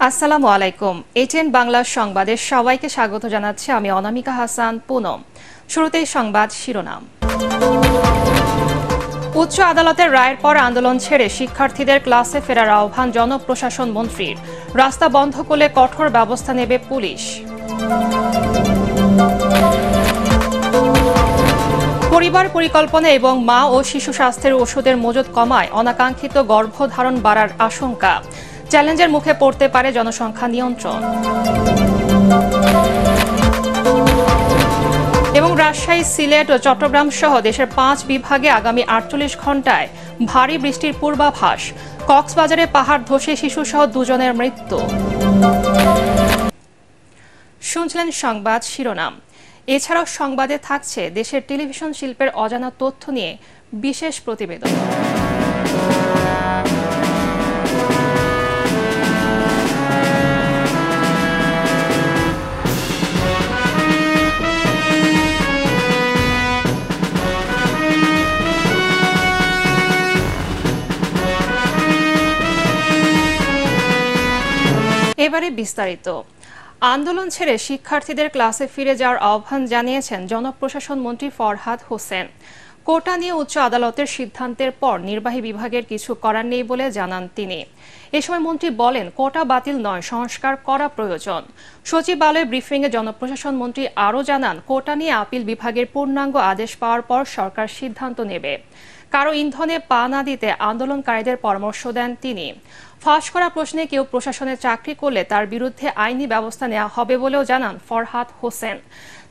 আসসালামু আলাইকুম। এটিএন বাংলা সংবাদে সবাইকে স্বাগত জানাচ্ছি আমি অনামিকা হাসান পুনম। শুরুতেই সংবাদ শিরোনাম। উচ্চ আদালতের রায়ের পর আন্দোলন ছেড়ে শিক্ষার্থীদের ক্লাসে ফেরার আহ্বান জনপ্রশাসন মন্ত্রীর। রাস্তা বন্ধ করলে কঠোর ব্যবস্থা নেবে পুলিশ। পরিবার পরিকল্পনা এবং মা ও শিশু স্বাস্থ্যের ওষুধের মজুদ কমায় অনাকাঙ্ক্ষিত গর্ভধারণ বাড়ার আশঙ্কা। চ্যালেঞ্জের মুখে পড়তে পারে জনসংখ্যা নিয়ন্ত্রণ। এবং রাজশাহী, সিলেট ও চট্টগ্রাম সহ দেশের 5 বিভাগে আগামী 48 ঘণ্টায় ভারী বৃষ্টির পূর্বাভাস। কক্সবাজারে পাহাড় ধসে শিশুসহ 2 জনের মৃত্যু। শুনছিলেন সংবাদ শিরোনাম। এছাড়াও সংবাদে থাকছে দেশের টেলিভিশন শিল্পের অজানা তথ্য নিয়ে বিশেষ প্রতিবেদন। এবারে বিস্তারিত। আন্দোলন ছেড়ে শিক্ষার্থীদের ক্লাসে ফিরে যাওয়ার আহ্বান জানিয়েছেন জনপ্রশাসন মন্ত্রী ফরহাদ হোসেন। কোটা নিয়ে উচ্চ আদালতের সিদ্ধান্তের পর নির্বাহী বিভাগের কিছু করার নেই বলে জানান তিনি। এ সময় মন্ত্রী বলেন, কোটা বাতিল নয়, সংস্কার করা প্রয়োজন। সচিবালয় ব্রিফিংয়ে জনপ্রশাসন মন্ত্রী আরও জানান, কোটা নিয়ে আপিল বিভাগের পূর্ণাঙ্গ আদেশ পাওয়ার পর সরকার সিদ্ধান্ত নেবে। কারো ইন্ধনে পা না দিতে আন্দোলনকারীদের পরামর্শ দেন তিনি। ফাঁস করা প্রশ্নে কেউ প্রশাসনে চাকরি করলে তার বিরুদ্ধে আইনি ব্যবস্থা নেওয়া হবে বলেও জানান ফরহাদ হোসেন।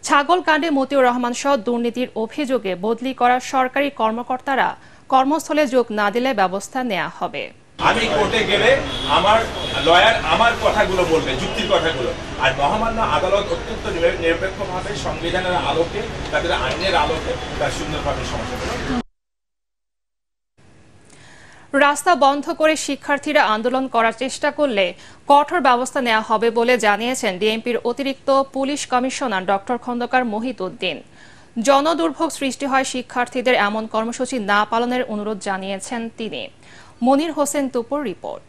ছাগল কাণ্ডে মতিউর রহমান সহ দুর্নীতির অভিযোগে বদলি করা সরকারি কর্মকর্তারা কর্মস্থলে যোগ না দিলে ব্যবস্থা নেওয়া হবে। আমি কোর্টে গেলে আমার লয়ার আমার কথাগুলো বলবে, যুক্তির কথাগুলো, আর মহামান্য আদালত অত্যন্ত নিরপেক্ষভাবে সংবিধানের আলোকে, তাদের আইনের আলোকে তার সুন্দরভাবে সমাধান করবে। রাস্তা বন্ধ করে শিক্ষার্থীরা আন্দোলন করার চেষ্টা করলে কঠোর ব্যবস্থা নেওয়া হবে বলে জানিয়েছেন ডিএমপির অতিরিক্ত police commissioner doctor Khandaker Mohiuddin. জনদুর্ভোগ সৃষ্টি হয় শিক্ষার্থীদের এমন কর্মসূচি না পালনের অনুরোধ জানিয়েছেন তিনি। মনির হোসেন তুপুর রিপোর্ট।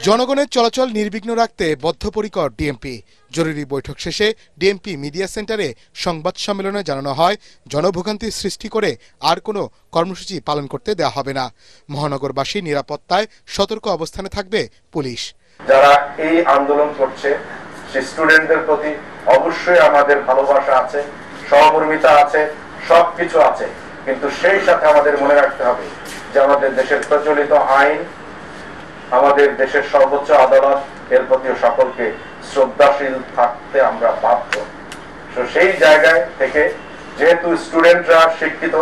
জনগণের চলাচল নির্বিঘ্ন রাখতে বদ্ধপরিকর ডিএমপি। জরুরি বৈঠক শেষে ডিএমপি মিডিয়া সেন্টারে সংবাদ সম্মেলনে জানানো হয়, জনভোগান্তি সৃষ্টি করে আর কোনো কর্মসূচি পালন করতে দেওয়া হবে না। মহানগরবাসী নিরাপত্তায় সতর্ক অবস্থানে থাকবে পুলিশ। যারা এই আন্দোলন করছে সেই স্টুডেন্টদের প্রতি অবশ্যই আমাদের ভালোবাসা আছে, সহমর্মিতা আছে, সবকিছু আছে, কিন্তু সেই সাথে আমাদের মনে রাখতে হবে যে আমাদের দেশের প্রচলিত আইন, আমাদের দেশের সর্বোচ্চ আদালত, এর প্রতি সকলকে শ্রদ্ধাশীল থাকতে আমরা বাধ্য। সেই জায়গায় থেকে যেহেতু স্টুডেন্টরা শিক্ষিত,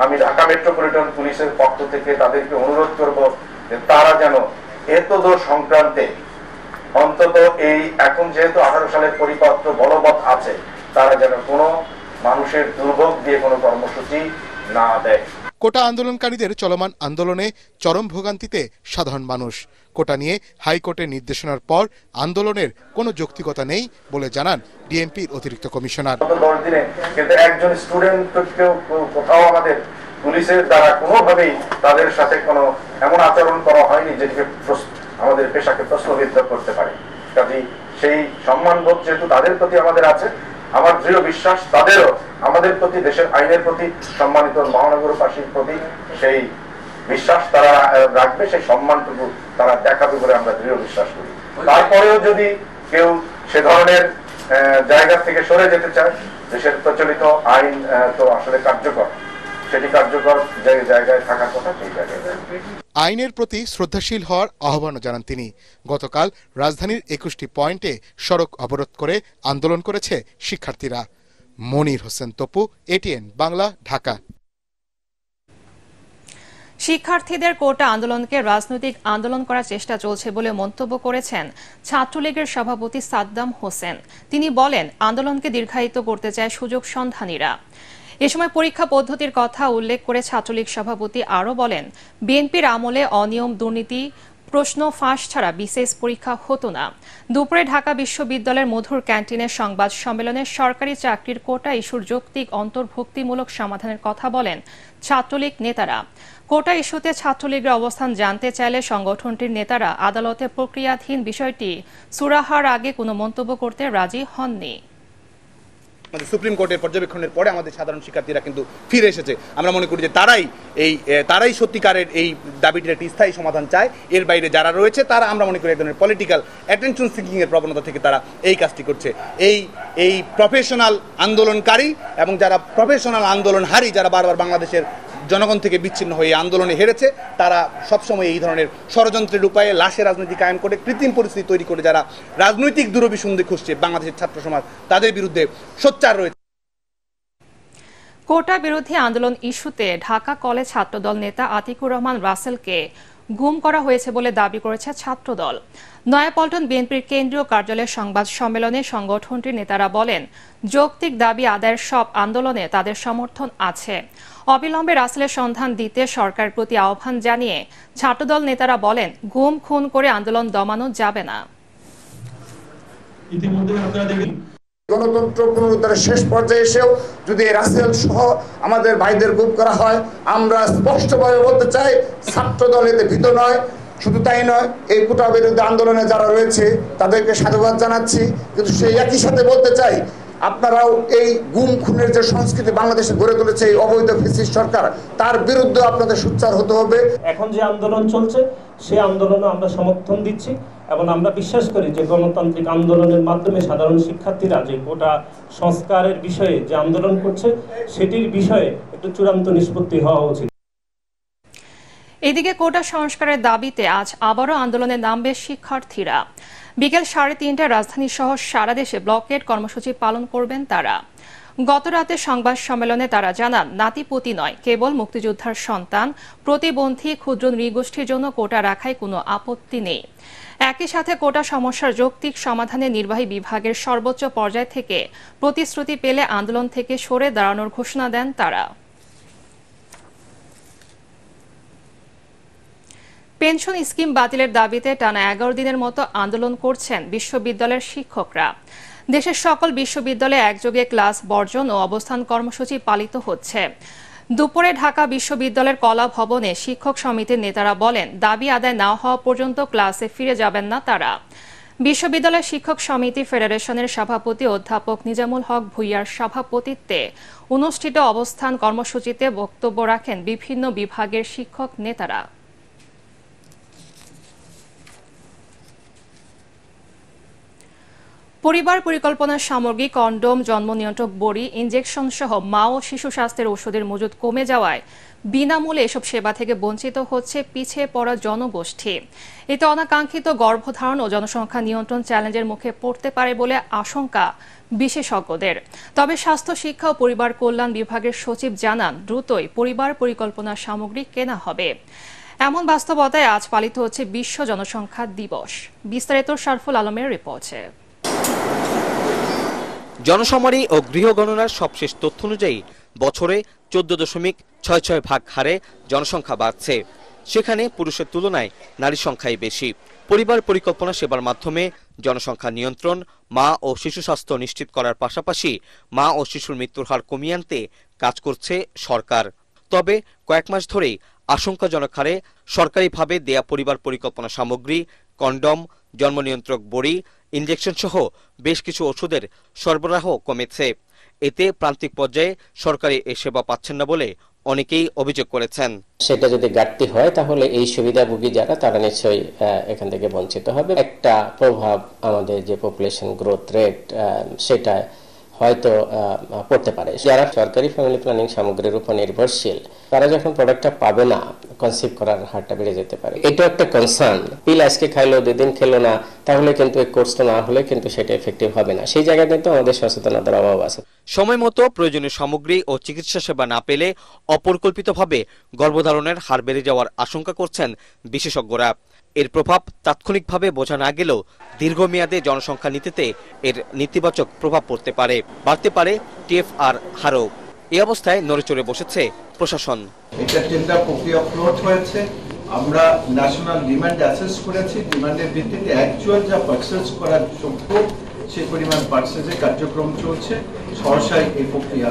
আমি ঢাকা মেট্রোপলিটন পুলিশের পক্ষ থেকে তাদেরকে অনুরোধ করব যে তারা যেন এতদ সংক্রান্তে অন্তত এই এখন যেহেতু 18 সালের পরিপত্র বলবৎ আছে, তারা যেন কোনো মানুষের দুর্ভোগ দিয়ে কোনো কর্মসূচি না দেয়। কোটা আন্দোলনকারীদের চলমান আন্দোলনে চরম ভোগান্তিতে সাধারণ মানুষ। কোটা নিয়ে হাইকোর্টের নির্দেশনার পর আন্দোলনের কোনো যৌক্তিকতা নেই বলে জানান ডিএমপির অতিরিক্ত কমিশনার। 10 দিনে কিন্তু একজন স্টুডেন্টকেও কোথাও আমাদের পুলিশের দ্বারা কোনোভাবেই তাদের সাথে কোনো এমন আচরণ করা হয়নি যেটিকে আমাদের পেশাকে প্রশ্নবিদ্ধ করতে পারে। কাজেই সেই সম্মানবোধ যেহেতু তাদের প্রতি আমাদের আছে, আমার দৃঢ় বিশ্বাস তাদেরও আমাদের প্রতি, দেশের আইনের প্রতি, সম্মানিত মহানগরবাসীর প্রতি সেই বিশ্বাস তারা রাখবে, সেই সম্মানটুকু তারা দেখাবে বলে আমরা দৃঢ় বিশ্বাস করি। তারপরেও যদি কেউ সে ধরনের জায়গা থেকে সরে যেতে চায়, দেশের প্রচলিত আইন তো আসলে কার্যকর, সেটি কার্যকর যে জায়গায় থাকার কথা সেই জায়গায় আইনের প্রতি শ্রদ্ধাশীল হওয়ার আহ্বান জানান তিনি। গতকাল রাজধানীর 21টি পয়েন্টে সড়ক অবরোধ করে আন্দোলন করেছে শিক্ষার্থীরা। মনির হোসেন তপু, এটিএন বাংলা, ঢাকা। শিক্ষার্থীদের কোটা আন্দোলনকে রাজনৈতিক আন্দোলন করার চেষ্টা চলছে বলে মন্তব্য করেছেন ছাত্রলীগের সভাপতি সাদ্দাম হোসেন। তিনি বলেন, আন্দোলনকে দীর্ঘায়িত করতে চায় সুযোগ সন্ধানীরা। এ সময় পরীক্ষা পদ্ধতির কথা উল্লেখ করে ছাত্রলীগ সভাপতি আরও বলেন, বিএনপির আমলে অনিয়ম, দুর্নীতি, প্রশ্ন ফাঁস ছাড়া বিসিএস পরীক্ষা হতো না। দুপুরে ঢাকা বিশ্ববিদ্যালয়ের মধুর ক্যান্টিনের সংবাদ সম্মেলনে সরকারি চাকরির কোটা ইস্যুর যৌক্তিক অন্তর্ভুক্তিমূলক সমাধানের কথা বলেন ছাত্রলীগ নেতারা। কোটা ইস্যুতে ছাত্রলীগের অবস্থান জানতে চাইলে সংগঠনটির নেতারা আদালতে প্রক্রিয়াধীন বিষয়টি সুরাহার আগে কোনো মন্তব্য করতে রাজি হননি। আমাদের সুপ্রিম কোর্টের পর্যবেক্ষণের পরে আমাদের সাধারণ শিক্ষার্থীরা কিন্তু ফিরে এসেছে। আমরা মনে করি যে তারাই সত্যিকারের এই দাবিটির একটি স্থায়ী সমাধান চায়। এর বাইরে যারা রয়েছে তারা আমরা মনে করি এক ধরনের পলিটিক্যাল অ্যাটেনশন সিকিং এর প্রবণতা থেকে তারা এই কাজটি করছে। এই প্রফেশনাল আন্দোলনকারী এবং যারা প্রফেশনাল আন্দোলনহারী, যারা বারবার বাংলাদেশের জনগণ থেকে বিচ্ছিন্ন হয়ে আন্দোলনে হেরেছে, তারা সবসময় এই ধরনের ষড়যন্ত্রের উপায়ে লাশের রাজনীতি কায়েম করে কৃত্রিম পরিস্থিতি তৈরি করে যারা রাজনৈতিক দূরভিসন্ধি খুঁজছে বাংলাদেশের ছাত্র সমাজ, তাদের বিরুদ্ধে সোচ্চার রয়েছে। কোটা বিরোধী আন্দোলন ইস্যুতে ঢাকা কলেজ ছাত্রদল নেতা আতিকুর রহমান রাসেলকে গুম করা হয়েছে বলে দাবি করেছে ছাত্রদল। নয়াপল্টন বিএনপির কেন্দ্রীয় কার্যালয়ের সংবাদ সম্মেলনে সংগঠনটির নেতারা বলেন, যৌক্তিক দাবি আদায়ের সব আন্দোলনে তাদের সমর্থন আছে। অবিলম্বে রাসেলের সন্ধান দিতে সরকারের প্রতি আহ্বান জানিয়ে ছাত্রদল নেতারা বলেন, গুম খুন করে আন্দোলন দমানো যাবে না। গণতন্ত্র পুনরুদ্ধারের শেষ পর্যায়ে এসেও যদি রাসেল সহ আমাদের ভাইদের গুম করা হয়, আমরা স্পষ্টভাবে বলতে চাই ছাত্রদল এতে ভীত নয়। শুধু তাই নয়, এই কোটা বিরোধী আন্দোলনে যারা রয়েছে তাদেরকে সাধুবাদ জানাচ্ছি, কিন্তু সেই একই সাথে বলতে চাই আপনারাও এই গুম খুনের যে সংস্কৃতি বাংলাদেশে গড়ে তুলেছে এই অবৈধ ফ্যাসিস্ট সরকার, তার বিরুদ্ধে আপনাদের সোচ্চার হতে হবে। এখন যে আন্দোলন চলছে সেই আন্দোলনে আমরা সমর্থন দিচ্ছি এবং আমরা বিশ্বাস করি যে গণতান্ত্রিক আন্দোলনের মাধ্যমে সাধারণ শিক্ষার্থীরা যে কোটা সংস্কারের বিষয়ে যে আন্দোলন করছে সেটির বিষয়ে একটু চূড়ান্ত নিষ্পত্তি হওয়া উচিত। এদিকে কোটা সংস্কারের দাবিতে আজ আবারও আন্দোলনে নামবে শিক্ষার্থীরা। বিকেল 3:30টায় রাজধানী সহ সারা দেশে ব্লকেট কর্মসূচি পালন করবেন তারা। গতরাতে সংবাদ সম্মেলনে তারা জানান, নাতিপুতি নয়, কেবল মুক্তিযোদ্ধার সন্তান, প্রতিবন্ধী, ক্ষুদ্র নৃগোষ্ঠীর জন্য কোটা রাখায় কোনো আপত্তি নেই। একই সাথে কোটা সমস্যার যৌক্তিক সমাধানে নির্বাহী বিভাগের সর্বোচ্চ পর্যায় থেকে প্রতিশ্রুতি পেলে আন্দোলন থেকে সরে দাঁড়ানোর ঘোষণা দেন তারা। পেনশন স্কিম বাতিলের দাবিতে টানা 11 দিনের মতো আন্দোলন করছেন বিশ্ববিদ্যালয়ের শিক্ষকরা। দেশের সকল বিশ্ববিদ্যালয়ে একযোগে ক্লাস বর্জন ও অবস্থান কর্মসূচি পালিত হচ্ছে। দুপুরে ঢাকা বিশ্ববিদ্যালয়ের কলা ভবনে শিক্ষক সমিতির নেতারা বলেন, দাবি আদায় না হওয়া পর্যন্ত ক্লাসে ফিরে যাবেন না তারা। বিশ্ববিদ্যালয় শিক্ষক সমিতি ফেডারেশনের সভাপতি অধ্যাপক নিজামুল হক ভূঁইয়ার সভাপতিত্বে অনুষ্ঠিত অবস্থান কর্মসূচিতে বক্তব্য রাখেন বিভিন্ন বিভাগের শিক্ষক নেতারা। পরিবার পরিকল্পনা সামগ্রী, কন্ডোম, জন্ম নিয়ন্ত্রক বড়ি, ইনজেকশন সহ মা ও শিশু স্বাস্থ্যের ওষুধের মজুদ কমে যাওয়ায় বিনামূল্যে এসব সেবা থেকে বঞ্চিত হচ্ছে পিছিয়ে পড়া জনগোষ্ঠী। এতে অনাকাঙ্ক্ষিত গর্ভধারণ ও জনসংখ্যা নিয়ন্ত্রণ চ্যালেঞ্জের মুখে পড়তে পারে বলে আশঙ্কা বিশেষজ্ঞদের। তবে স্বাস্থ্য, শিক্ষা ও পরিবার কল্যাণ বিভাগের সচিব জানান, দ্রুতই পরিবার পরিকল্পনা সামগ্রী কেনা হবে। এমন বাস্তবতায় আজ পালিত হচ্ছে বিশ্ব জনসংখ্যা দিবস। বিস্তারিত শারফুল আলমের রিপোর্টে। জনশুমারি ও গৃহগণনার সবশেষ তথ্য অনুযায়ী বছরে 14.66 হারে জনসংখ্যা বাড়ছে। সেখানে পুরুষের তুলনায় নারীর সংখ্যাই বেশি। পরিবার পরিকল্পনা সেবার মাধ্যমে জনসংখ্যা নিয়ন্ত্রণ, মা ও শিশু স্বাস্থ্য নিশ্চিত করার পাশাপাশি মা ও শিশুর মৃত্যুর হার কমিয়ে আনতে কাজ করছে সরকার। তবে কয়েক মাস ধরেই আশঙ্কাজনক হারে সরকারিভাবে দেয়া পরিবার পরিকল্পনা সামগ্রী, কন্ডম, জন্ম নিয়ন্ত্রক বড়ি, ইনজেকশন সহ বেশ কিছু ওষুধের সরবরাহ কমেছে। এতে প্রান্তিক পর্যায়ে সরকারি এই সেবা পাচ্ছেন না বলে অনেকেই অভিযোগ করেছেন। সেটা যদি ঘাটতি হয় তাহলে এই সুবিধাভোগী যারা তারা নিশ্চয়ই এখান থেকে বঞ্চিত হবে। একটা প্রভাব আমাদের যে পপুলেশন গ্রোথ রেট সেটা হয়তো পড়তে পারে। যারা সরকারি ফ্যামিলি প্ল্যানিং সামগ্রীর উপর নির্ভরশীল তারা যখন প্রোডাক্টটা পাবে না, কনসিভ করার হারটা বেড়ে যেতে পারে। এটা একটা কনসার্ন। পিল আজকে খাইলো, 2 দিন খেলো না, তাহলে কিন্তু এই কোর্সটা না হলে কিন্তু সেটা এফেক্টিভ হবে না। সেই জায়গায় কিন্তু আমাদের সচেতনতার অভাব আছে। সময় মতো প্রয়োজনীয় সামগ্রী ও চিকিৎসা সেবা না পেলে অপরিকল্পিতভাবে গর্ভধারণের হার বেড়ে যাওয়ার আশঙ্কা করছেন বিশেষজ্ঞরা। এর প্রভাব তাৎক্ষণিকভাবে বোঝা না গেলেও দীর্ঘমেয়াদে জনসংখ্যা নীতিতে এর নেতিবাচক প্রভাব পড়তে পারে, বাড়তে পারে টিএফআর হারও। এই অবস্থায় নড়েচড়ে বসেছে প্রশাসন। এটা টেন্ডার প্রক্রিয়া ফ্লোট হয়েছে, আমরা ন্যাশনাল ডিমান্ড অ্যাসেস করেছি, ডিমান্ডের ভিত্তিতে অ্যাকচুয়াল যা পারচেজ করার যোগ্য সেই পরিমাণ পারচেজের কার্যক্রম চলছে। সহসাই এই প্রক্রিয়া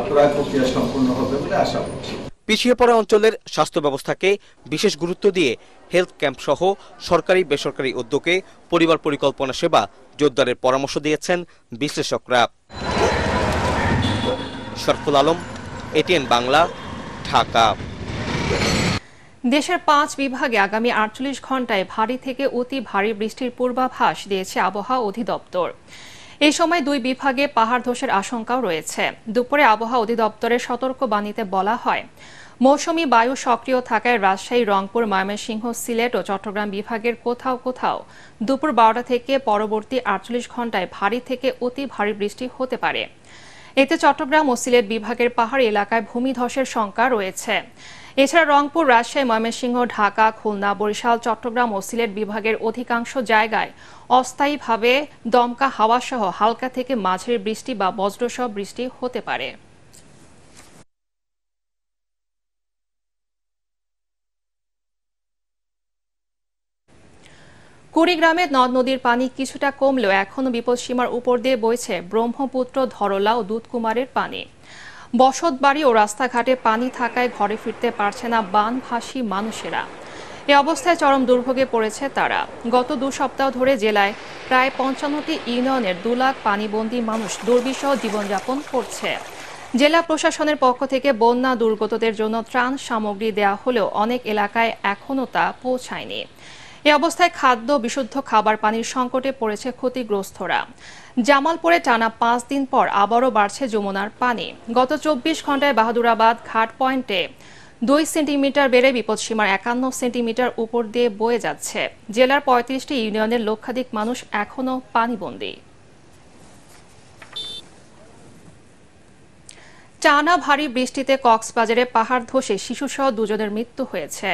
ক্রয় প্রক্রিয়া সম্পূর্ণ হবে বলে আশা করছি। পিছিয়ে পড়া অঞ্চলের স্বাস্থ্য ব্যবস্থাকে বিশেষ গুরুত্ব দিয়ে হেলথ ক্যাম্প সহ সরকারি বেসরকারি উদ্যোগে পরিবার পরিকল্পনা সেবা জোরদারের পরামর্শ দিয়েছেন বিশ্লেষকরা। শরফুল আলম, এটিএন বাংলা, ঢাকা। দেশের 5 বিভাগে আগামী 48 ঘন্টায় ভারী থেকে অতি ভারী বৃষ্টির পূর্বাভাস দিয়েছে আবহাওয়া অধিদপ্তর। এই সময় 2 বিভাগে পাহাড় ধসের আশঙ্কাও রয়েছে। দুপুরে আবহাওয়া অধিদপ্তরের সতর্কবাণীতে বলা হয়, মৌসুমী বায়ু সক্রিয় থাকায় রাজশাহী, রংপুর, ময়মনসিংহ, সিলেট ও চট্টগ্রাম বিভাগের কোথাও কোথাও দুপুর 12টা থেকে পরবর্তী 48 ঘন্টায় ভারী থেকে অতি ভারী বৃষ্টি হতে পারে। এতে চট্টগ্রাম ও সিলেট বিভাগের পাহাড়ি এলাকায় ভূমিধসের শঙ্কা রয়েছে। এছাড়া রংপুর, রাজশাহী, ময়মনসিংহ, ঢাকা, খুলনা, বরিশাল, চট্টগ্রাম ও সিলেট বিভাগের অধিকাংশ জায়গায় অস্থায়ীভাবে দমকা হাওয়া সহ হালকা থেকে মাঝারি বৃষ্টি বা বজ্রসহ বৃষ্টি হতে পারে। কুড়িগ্রামে নদ নদীর পানি কিছুটা কমলেও এখনও বিপদসীমার উপর দিয়ে বইছে ব্রহ্মপুত্র, ধরলা ও দুধকুমারের পানি। বসতবাড়ি ও রাস্তাঘাটে পানি থাকায় ঘরে ফিরতে পারছে না বানভাসী মানুষেরা। এ অবস্থায় চরম দুর্ভোগে পড়েছে তারা। গত 2 সপ্তাহ ধরে জেলায় প্রায় 55টি ইউনিয়নের 2 লাখ পানিবন্দী মানুষ দুর্বিষহ জীবনযাপন করছে। জেলা প্রশাসনের পক্ষ থেকে বন্যা দুর্গতদের জন্য ত্রাণ সামগ্রী দেওয়া হলেও অনেক এলাকায় এখনও তা পৌঁছায়নি। এ অবস্থায় খাদ্য, বিশুদ্ধ খাবার পানির সংকটে পড়েছে ক্ষতিগ্রস্তরা। জামালপুরে টানা 5 দিন পর আবারও বাড়ছে যমুনার পানি। গত 24 ঘন্টায় বাহাদুরাবাদ ঘাট পয়েন্টে 2 সেন্টিমিটার বেড়ে বিপদসীমার 51 সেন্টিমিটার উপর দিয়ে বয়ে যাচ্ছে। জেলার 35টি ইউনিয়নের লক্ষাধিক মানুষ এখনও পানিবন্দী। টানা ভারী বৃষ্টিতে কক্সবাজারে পাহাড় ধসে শিশুসহ 2 জনের মৃত্যু হয়েছে।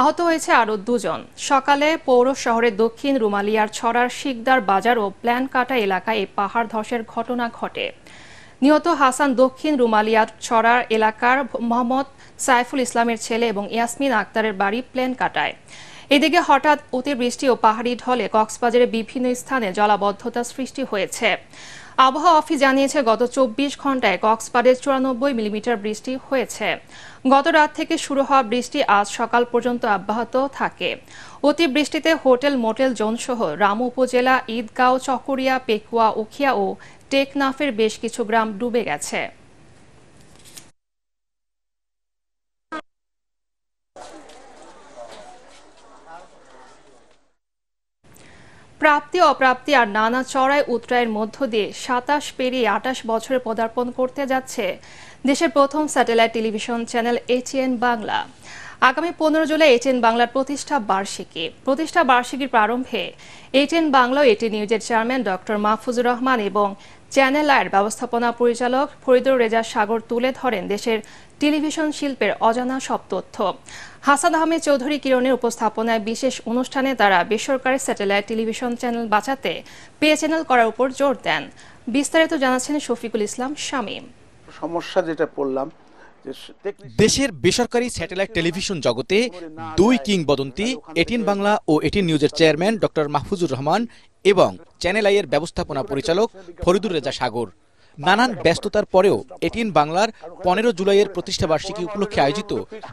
আহত হয়েছে আরও 2 জন। সকালে পৌর শহরের দক্ষিণ রুমালিয়ার ছড়ার শিকদার বাজার ও প্ল্যান কাটা এলাকায় এই পাহাড় ধসের ঘটনা ঘটে। নিহত হাসান দক্ষিণ রুমালিয়ার ছড়ার এলাকার মোহাম্মদ সাইফুল ইসলামের ছেলে এবং ইয়াসমিন আক্তারের বাড়ি প্ল্যান কাটায়। এদিকে হঠাৎ অতিবৃষ্টি ও পাহাড়ি ঢলে কক্সবাজারে বিভিন্ন স্থানে জলাবদ্ধতা সৃষ্টি হয়েছে। আবহাওয়া অফিস জানিয়েছে, গত 24 ঘন্টায় কক্সবাজারে 94 মিলিমিটার বৃষ্টি হয়েছে। গত রাত থেকে শুরু হওয়া বৃষ্টি আজ সকাল পর্যন্ত অব্যাহত থাকে। অতিবৃষ্টিতে হোটেল, মোটেল জোন সহ রামু উপজেলা, ঈদগাঁও, চকরিয়া, পেকুয়া, উখিয়া ও টেকনাফের বেশ কিছু গ্রাম ডুবে গেছে। প্রাপ্তি, অপ্রাপ্তি আর নানা চড়াই উতরাইয়ের মধ্য দিয়ে 27 পেরিয়ে 28 বছরে পদার্পণ করতে যাচ্ছে দেশের প্রথম satellite television channel ATN Bangla. আগামী 15 জুলাই এটিএন বাংলার প্রতিষ্ঠা বার্ষিকীর প্রারম্ভে এটিএন বাংলা ও এটি নিউজের চেয়ারম্যান ডক্টর মাহফুজুর রহমান এবং চ্যানেল আয়ের ব্যবস্থাপনা পরিচালক ফরিদুর রেজা সাগর তুলে ধরেন দেশের টেলিভিশন শিল্পের অজানা সব তথ্য। হাসান আহমেদ চৌধুরী কিরণের উপস্থাপনায় বিশেষ অনুষ্ঠানে তারা বেসরকারি স্যাটেলাইট টেলিভিশন চ্যানেল বাঁচাতে পে চ্যানেল করার উপর জোর দেন। বিস্তারিত জানাচ্ছেন শফিকুল ইসলাম শামীম। সমস্যা যেটা পড়লাম, দেশের বেসরকারি স্যাটেলাইট টেলিভিশন জগতে 2 কিংবদন্তি এটিএন বাংলা ও এটিএন নিউজের চেয়ারম্যান ডক্টর মাহফুজুর রহমান এবং চ্যানেল আইয়ের ব্যবস্থাপনা পরিচালক ফরিদুর রেজা সাগর। নানান ব্যস্ততার পরেও এটিএন বাংলার 15 জুলাইয়ের প্রতিষ্ঠা বার্ষিকী উপলক্ষে আয়োজিত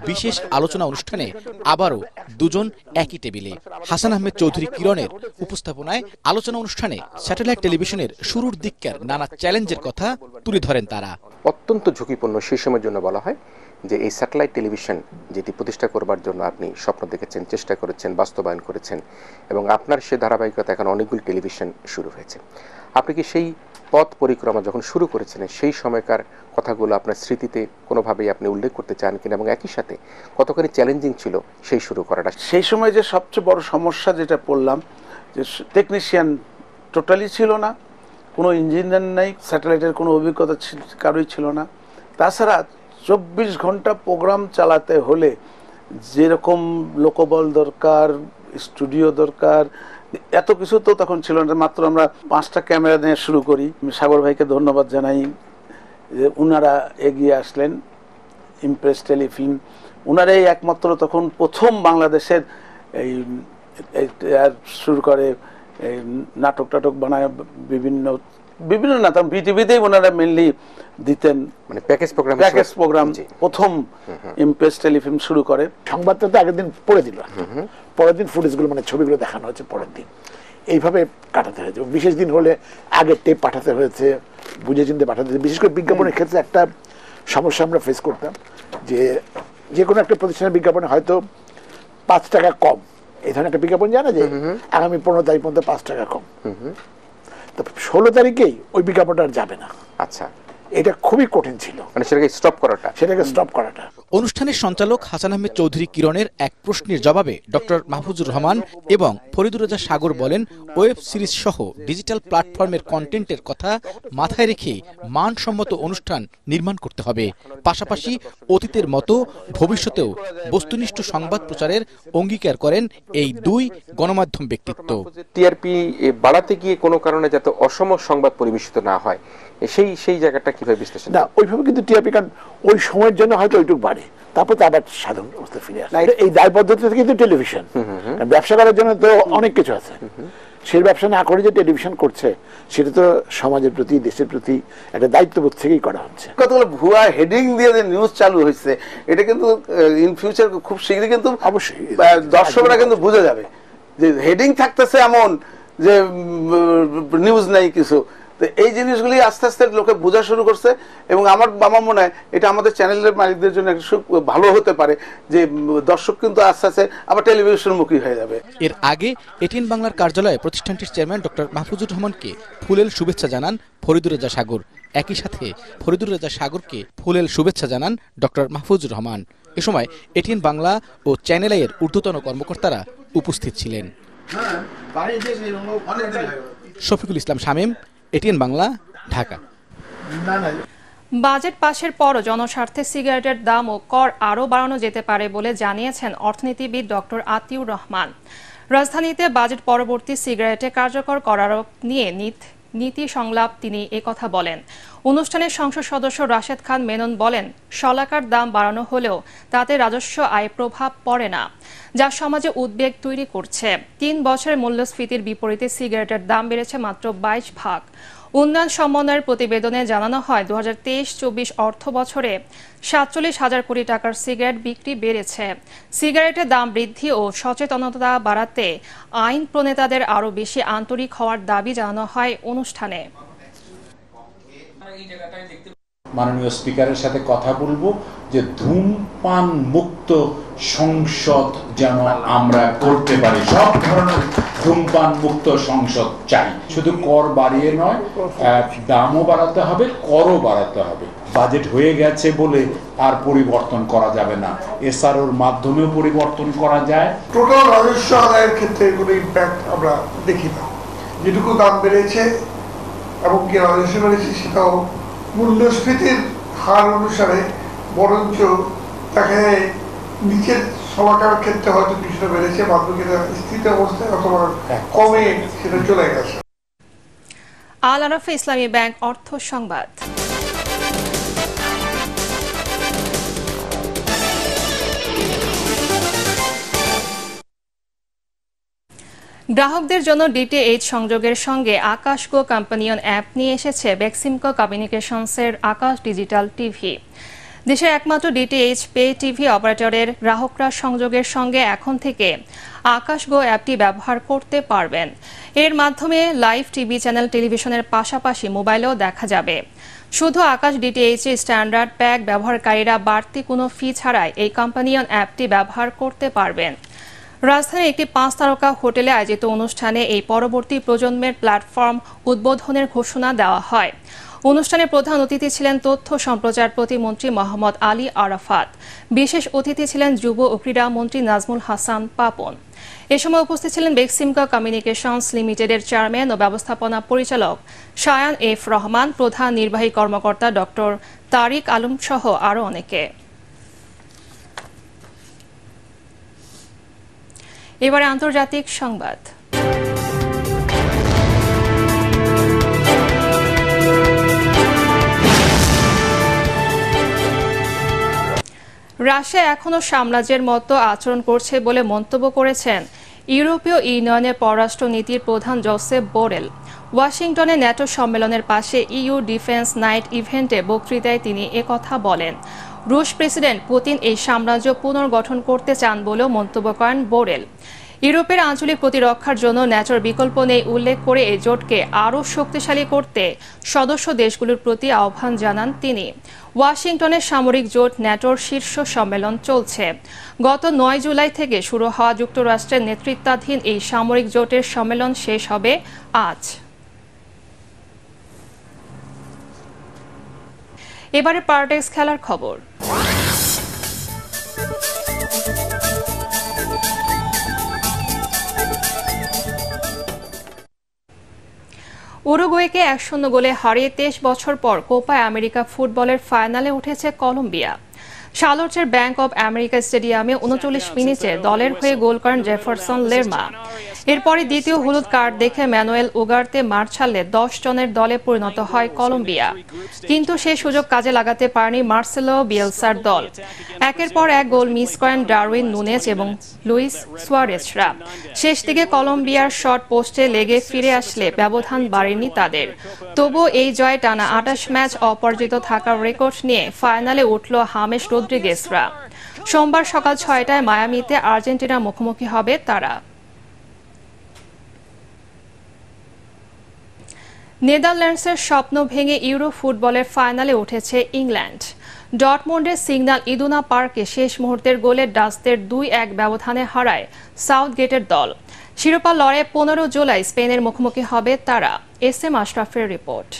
বিশেষ আলোচনা অনুষ্ঠানে আবারও 2 জন একই টেবিলে। হাসান আহমেদ চৌধুরী কিরণের উপস্থাপনায় আলোচনা অনুষ্ঠানে স্যাটেলাইট টেলিভিশনের শুরুর দিককার নানা চ্যালেঞ্জের কথা তুলে ধরেন তারা। অত্যন্ত ঝুঁকিপূর্ণ সিস্টেমের জন্য বলা হয় যে এই স্যাটেলাইট টেলিভিশন যেটি প্রতিষ্ঠা করবার জন্য আপনি স্বপ্ন দেখেছেন, চেষ্টা করেছেন, বাস্তবায়ন করেছেন এবং আপনার সে ধারাবাহিকতা এখন অনেকগুলি টেলিভিশন শুরু হয়েছে। আপনি কি সেই পথ পরিক্রমা যখন শুরু করেছিলেন সেই সময়কার কথাগুলো আপনার স্মৃতিতে কোনোভাবেই আপনি উল্লেখ করতে চান কিনা এবং একই সাথে কতখানি চ্যালেঞ্জিং ছিল সেই শুরু করাটা? সেই সময় যে সবচেয়ে বড় সমস্যা যেটা পড়লাম, যে টেকনিশিয়ান টোটালি ছিল না, কোনো ইঞ্জিনিয়ার নাই, স্যাটেলাইটের কোনো অভিজ্ঞতা কারোই ছিল না। তাছাড়া 24 ঘন্টা প্রোগ্রাম চালাতে হলে যেরকম লোকবল দরকার, স্টুডিও দরকার, এত কিছু তো তখন ছিল না। মাত্র আমরা 5টা ক্যামেরা নিয়ে শুরু করি। সাগর ভাইকে ধন্যবাদ জানাই যে উনারা এগিয়ে আসলেন। ইমপ্রেস টেলিফিল্ম ওনারাই একমাত্র তখন প্রথম বাংলাদেশের এই শুরু করে নাটক টাটক বানায় বিভিন্ন নাটক বিটিভিতেই ওনারা মেনলি দিতেন, মানে প্যাকেজ প্রোগ্রাম প্রথম ইমপ্রেস টেলিফিল্ম শুরু করে। সংবাদটা তো আগের দিন পড়ে দিল, পরের দিন ফুটেজগুলো মানে ছবিগুলো দেখানো হচ্ছে পরের দিন, এইভাবে কাটাতে হয়েছে। বিশেষ দিন হলে আগে টেপ পাঠাতে হয়েছে, বুঝে চিনতে পাঠাতে হয়েছে। বিশেষ করে বিজ্ঞাপনের ক্ষেত্রে একটা সমস্যা আমরা ফেস করতাম, যে কোনো একটা প্রতিষ্ঠানের বিজ্ঞাপনে হয়তো 5 টাকা কম, এই ধরনের একটা বিজ্ঞাপন জানা যে আগামী 15 তারিখ পর্যন্ত 5 টাকা কম, তো 16 তারিখেই ওই বিজ্ঞাপনটা আর যাবে না। আচ্ছা, এটা খুবই কঠিন ছিল, মানে সেটাকে স্টপ করাটা। অনুষ্ঠানের সঞ্চালক হাসান আহমেদ চৌধুরী কিরণের এক প্রশ্নের জবাবে ডক্টর মাহফুজুর রহমান এবং ফরিদুর রাজা সাগর বলেন, ওয়েব সিরিজ সহ ডিজিটাল প্ল্যাটফর্মের কন্টেন্টের কথা মাথায় রেখে মানসম্মত অনুষ্ঠান নির্মাণ করতে হবে। পাশাপাশি অতীতের মতো ভবিষ্যতেও বস্তুনিষ্ঠ সংবাদ প্রচারের অঙ্গীকার করেন এই দুই গণমাধ্যম ব্যক্তিত্ব। টিআরপি বাড়াতে গিয়ে কোনো কারণে যাতে অসম সংবাদ পরিবেশিত না হয়, সেই জায়গাটা কিভাবে বিশ্লেষণ? না, ওইভাবে কিন্তু টিআরপি, কারণ ওই সময়ের জন্য হয়তো ওইটুকু বাড়ে, তারপর তো আবার সাধারণ অবস্থা ফিরে আসে। এই দায়বদ্ধতা কিন্তু টেলিভিশন, ব্যবসা করার জন্য তো অনেক কিছু আছে, সেই ব্যবসা না করে যে টেলিভিশন করছে সেটা তো সমাজের প্রতি, দেশের প্রতি একটা দায়িত্ববোধ থেকেই করা হচ্ছে। কতগুলো ভুয়া হেডিং দিয়ে যে নিউজ চালু হয়েছে, এটা কিন্তু ইন ফিউচার খুব শীঘ্রই কিন্তু অবশ্যই দর্শকরা কিন্তু বুঝে যাবে যে হেডিং থাকতেছে এমন যে নিউজ নাই কিছু। তো এই জিনিসগুলি আস্তে আস্তে লোকে বোঝা শুরু করছে, এবং আমার মনে হয় এটা আমাদের চ্যানেলের মালিকদের জন্য একটা ভালো হতে পারে যে দর্শক কিন্তু আস্তে আস্তে আবার টেলিভিশনমুখী হয়ে যাবে। এর আগে এটিএন বাংলার কার্যালয়ে প্রতিষ্ঠানটির চেয়ারম্যান ডক্টর মাহফুজুর রহমানকে ফুলেল শুভেচ্ছা জানান ফরিদুর রাজা সাগর। একই সাথে ফরিদুর রাজা সাগরকে ফুলেল শুভেচ্ছা জানান ডক্টর মাহফুজুর রহমান। এ সময় এটিএন বাংলা ও চ্যানেল আইয়ের ঊর্ধ্বতন কর্মকর্তারা উপস্থিত ছিলেন। শফিকুল ইসলাম শামীম, এটিএন বাংলা, ঢাকা। বাজেট পাশের পরও জনস্বার্থে সিগারেটের দাম ও কর আরও বাড়ানো যেতে পারে বলে জানিয়েছেন অর্থনীতিবিদ ডক্টর আতিউর রহমান। রাজধানীতে বাজেট পরবর্তী সিগারেটে কার্যকর করার নিয়ে নীতি সংলাপ তিনি একথা বলেন। অনুষ্ঠানে সংসদ সদস্য রাশেদ খান মেনন বলেন, শলাকার দাম বাড়ানো হলেও তাতে রাজস্ব আয় প্রভাব পড়ে না, যা সমাজে উদ্বেগ তৈরি করছে। 3 বছরের মূল্যস্ফীতির বিপরীতে সিগারেটের দাম বেড়েছে মাত্র 22 ভাগ। উন্নয়ন সমন্বয়ের প্রতিবেদনে জানানো হয় 2023-24 অর্থ বছরে 47,000 কোটি টাকার সিগারেট বিক্রি বেড়েছে। সিগারেটের দাম বৃদ্ধি ও সচেতনতা বাড়াতে আইন প্রণেতাদের আরও বেশি আন্তরিক হওয়ার দাবি জানানো হয় অনুষ্ঠানে। মাননীয় স্পিকারের সাথে কথা বলবো যে ধূমপান মুক্ত সংসদ যেন আমরা করতে পারি, সব ধরনের ধূমপান মুক্ত সংসদ চাই। শুধু কর বাড়িয়ে নয়, দামও বাড়াতে হবে, করও বাড়াতে হবে। বাজেট হয়ে গেছে বলে আর পরিবর্তন করা যাবে না, এসআরওর মাধ্যমেও পরিবর্তন করা যায়। টোটাল রাজস্ব আদায়ের ক্ষেত্রে কোনো ইম্প্যাক্ট আমরা দেখি না। যেটুকু দাম বেড়েছে এবং কি রাজস্ব বেড়েছে সেটাও মূল্যস্ফীতির হার অনুসারে, বরঞ্চ তাকে নিচের শলাকার ক্ষেত্রে হয়তো কিছুটা বেড়েছে, বাদবাকিটা স্থির অবস্থায় অথবা কমে সেটা চলে গেছে। আল আরাফা ইসলামী ব্যাংক অর্থ সংবাদ। গ্রাহকদের জন্য ডিটিএইচ সংযোগের সঙ্গে আকাশ গো কম্পানিয়ন অ্যাপ নিয়ে এসেছে বেক্সিমকো কমিউনিকেশনসের আকাশ ডিজিটাল টিভি। দেশের একমাত্র ডিটিএইচ পে টিভি অপারেটরের গ্রাহকরা সংযোগের সঙ্গে এখন থেকে আকাশ গো অ্যাপটি ব্যবহার করতে পারবেন। এর মাধ্যমে লাইভ টিভি চ্যানেল টেলিভিশনের পাশাপাশি মোবাইলেও দেখা যাবে। শুধু আকাশ ডিটিএইচ স্ট্যান্ডার্ড প্যাক ব্যবহারকারীরা বাড়তি কোনো ফি ছাড়াই এই কম্পানিয়ন অ্যাপটি ব্যবহার করতে পারবেন। রাজধানীর একটি 5 তারকা হোটেলে আয়োজিত অনুষ্ঠানে এই পরবর্তী প্রজন্মের প্ল্যাটফর্ম উদ্বোধনের ঘোষণা দেওয়া হয়। অনুষ্ঠানে প্রধান অতিথি ছিলেন তথ্য সম্প্রচার প্রতিমন্ত্রী মোহাম্মদ আলী আরাফাত। বিশেষ অতিথি ছিলেন যুব ও ক্রীড়া মন্ত্রী নাজমুল হাসান পাপন। এ সময় উপস্থিত ছিলেন বেক্সিমকো কমিউনিকেশনস লিমিটেডের চেয়ারম্যান ও ব্যবস্থাপনা পরিচালক শায়ান এফ রহমান, প্রধান নির্বাহী কর্মকর্তা ডক্টর তারিক আলম সহ আরও অনেকে। এবারে আন্তর্জাতিক সংবাদ। রাশিয়া এখনও সাম্রাজ্যের মতো আচরণ করছে বলে মন্তব্য করেছেন ইউরোপীয় ইউনিয়নের পররাষ্ট্র নীতির প্রধান জোসেপ বোরেল। ওয়াশিংটনে ন্যাটো সম্মেলনের পাশে ইউ ডিফেন্স নাইট ইভেন্টে বক্তৃতায় তিনি একথা বলেন। রুশ প্রেসিডেন্ট পুতিন এই সাম্রাজ্য পুনর্গঠন করতে চান বলেও মন্তব্য করেন বোরেল। ইউরোপের আঞ্চলিক প্রতিরক্ষার জন্য ন্যাটোর বিকল্প নেই উল্লেখ করে এই জোটকে আরও শক্তিশালী করতে সদস্য দেশগুলোর প্রতি আহ্বান জানান তিনি। ওয়াশিংটনে সামরিক জোট ন্যাটোর শীর্ষ সম্মেলন চলছে। গত 9 জুলাই থেকে শুরু হওয়া যুক্তরাষ্ট্রের নেতৃত্বাধীন এই সামরিক জোটের সম্মেলন শেষ হবে আজ। এবারে পার্টেক্স খেলার খবর। উরুগুয়েকে 1-0 গোলে হারিয়ে 23 বছর পর কোপা আমেরিকা ফুটবলের ফাইনালে উঠেছে কলম্বিয়া। শার্লটের ব্যাংক অব আমেরিকা স্টেডিয়ামে 39 মিনিটে দলের হয়ে গোল করেন জেফারসন লেরমা। এরপরই দ্বিতীয় হলুদ কার্ড দেখে ম্যানুয়েল উগার্তে মাঠ ছাড়লে 10 জনের দলে পরিণত হয় কলম্বিয়া। কিন্তু সেই সুযোগ কাজে লাগাতে পারেনি মার্সেলো বিয়েলসার দল। একের পর এক গোল মিস করেন ডারউইন নুনেজ এবং লুইস সুয়ারেজরা। শেষ দিকে কলম্বিয়ার শট পোস্টে লেগে ফিরে আসলে ব্যবধান বাড়েনি তাদের। তবুও এই জয়ে টানা 28 ম্যাচ অপরাজিত থাকার রেকর্ড নিয়ে ফাইনালে উঠল হামেস রদ্রিগেজরা। সোমবার সকাল 6টায় মায়ামিতে আর্জেন্টিনার মুখোমুখি হবে তারা। নেদারল্যান্ডসের স্বপ্ন ভেঙে ইউরো ফুটবলের ফাইনালে উঠেছে ইংল্যান্ড। ডর্টমুন্ডের সিগন্যাল ইদুনা পার্কে শেষ মুহূর্তের গোলে ডাচদের 2-1 ব্যবধানে হারায় সাউথগেটের দল। শিরোপা লড়াইয়ে 15 জুলাই স্পেনের মুখোমুখি হবে তারা। এসএম আশরাফের রিপোর্ট।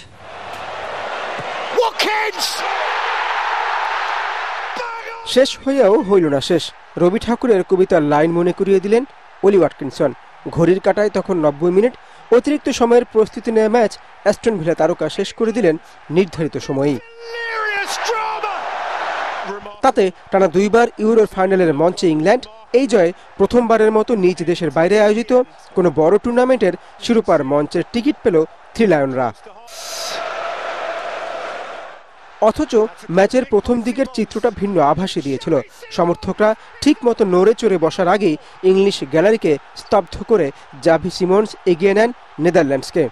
শেষ হয়েও হইল না শেষ। রবি ঠাকুরের কবিতার লাইন মনে করিয়ে দিলেন অলি ওয়াটকিনসন। ঘড়ির কাঁটায় তখন 90 মিনিট। অতিরিক্ত সময়ের প্রস্তুতি নেওয়া ম্যাচ অ্যাস্টন ভিলা তারকা শেষ করে দিলেন নির্ধারিত সময়েই। তাতে টানা 2 বার ইউরোর ফাইনালের মঞ্চে ইংল্যান্ড। এই জয়ে প্রথমবারের মতো নিজ দেশের বাইরে আয়োজিত কোনো বড় টুর্নামেন্টের শিরোপার মঞ্চের টিকিট পেল থ্রি লায়নরা। অথচ ম্যাচের প্রথম দিকের চিত্রটা ভিন্ন আভাসই দিয়েছিল। সমর্থকরা ঠিক মতো নড়ে চড়ে বসার আগেই ইংলিশ গ্যালারিকে স্তব্ধ করে জাভি সিমন্স এগিয়ে নেন নেদারল্যান্ডসকে।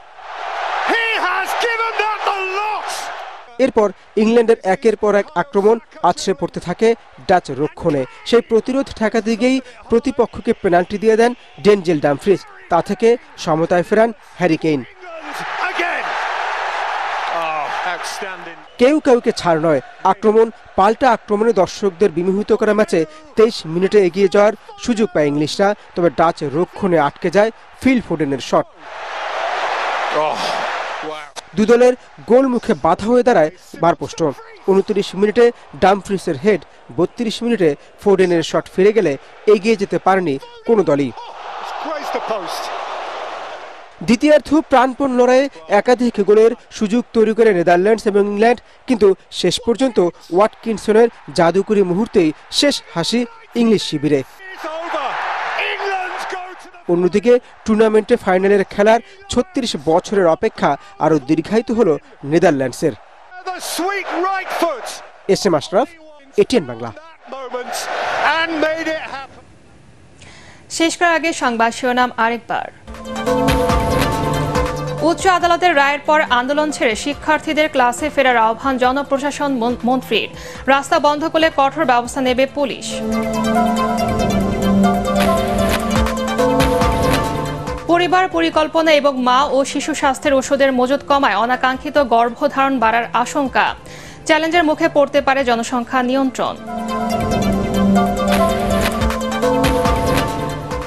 এরপর ইংল্যান্ডের একের পর এক আক্রমণ আছড়ে পড়তে থাকে ডাচ রক্ষণে। সেই প্রতিরোধ ঠেকাতে গিয়েই প্রতিপক্ষকে পেনাল্টি দিয়ে দেন ডেনজেল ডামফ্রিজ। তা থেকে সমতায় ফেরান হ্যারি কেইন। কেউ কাউকে ছাড় নয়, আক্রমণ পাল্টা আক্রমণে দর্শকদের বিমোহিত করা ম্যাচে 23 মিনিটে এগিয়ে যাওয়ার সুযোগ পায় ইংলিশরা। তবে ডাচ রক্ষণে আটকে যায় ফিল ফোডেনের শট। দুই দলের গোল মুখে বাধা হয়ে দাঁড়ায় বারপোস্ট। 29 মিনিটে ডামফ্রিসের হেড, 32 মিনিটে ফোডেনের শট ফিরে গেলে এগিয়ে যেতে পারেনি কোনো দলই। দ্বিতীয়ার্ধ প্রাণপণ লড়াইয়ে একাধিক গোলের সুযোগ তৈরি করে নেদারল্যান্ডস এবং ইংল্যান্ড, কিন্তু শেষ পর্যন্ত ওয়াটকিনসনের জাদুকরী মুহূর্তেই শেষ হাসি ইংলিশ শিবিরে। অন্যদিকে টুর্নামেন্টে ফাইনালের খেলার 36 বছরের অপেক্ষা আরও দীর্ঘায়িত হল নেদারল্যান্ডসের। SM Ashraf, ATN Bangla. শেষ করার আগে সংবাদ শিরোনাম আরেকবার। উচ্চ আদালতের রায়ের পর আন্দোলন ছেড়ে শিক্ষার্থীদের ক্লাসে ফেরার আহ্বান জনপ্রশাসন মন্ত্রীর। রাস্তা বন্ধ করলে কঠোর ব্যবস্থা নেবে পুলিশ। পরিবার পরিকল্পনা এবং মা ও শিশু স্বাস্থ্যের ওষুধের মজুত কমায় অনাকাঙ্ক্ষিত গর্ভধারণ বাড়ার আশঙ্কা। চ্যালেঞ্জের মুখে পড়তে পারে জনসংখ্যা নিয়ন্ত্রণ।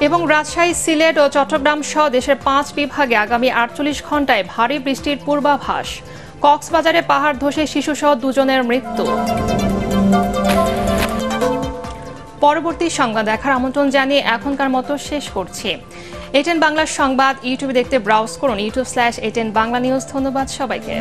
এবং রাজশাহী, সিলেট ও চট্টগ্রাম সহ দেশের 5 বিভাগে আগামী 48 ঘন্টায় ভারী বৃষ্টির পূর্বাভাস। কক্সবাজারে পাহাড় ধসে শিশুসহ 2 জনের মৃত্যু। পরবর্তী সংবাদ দেখার আমন্ত্রণ জানিয়ে এখনকার মতো শেষ করছি। এটিএন বাংলার সংবাদ ইউটিউবে দেখতে ব্রাউজ করুন youtube/ATN বাংলা নিউজ। ধন্যবাদ সবাইকে।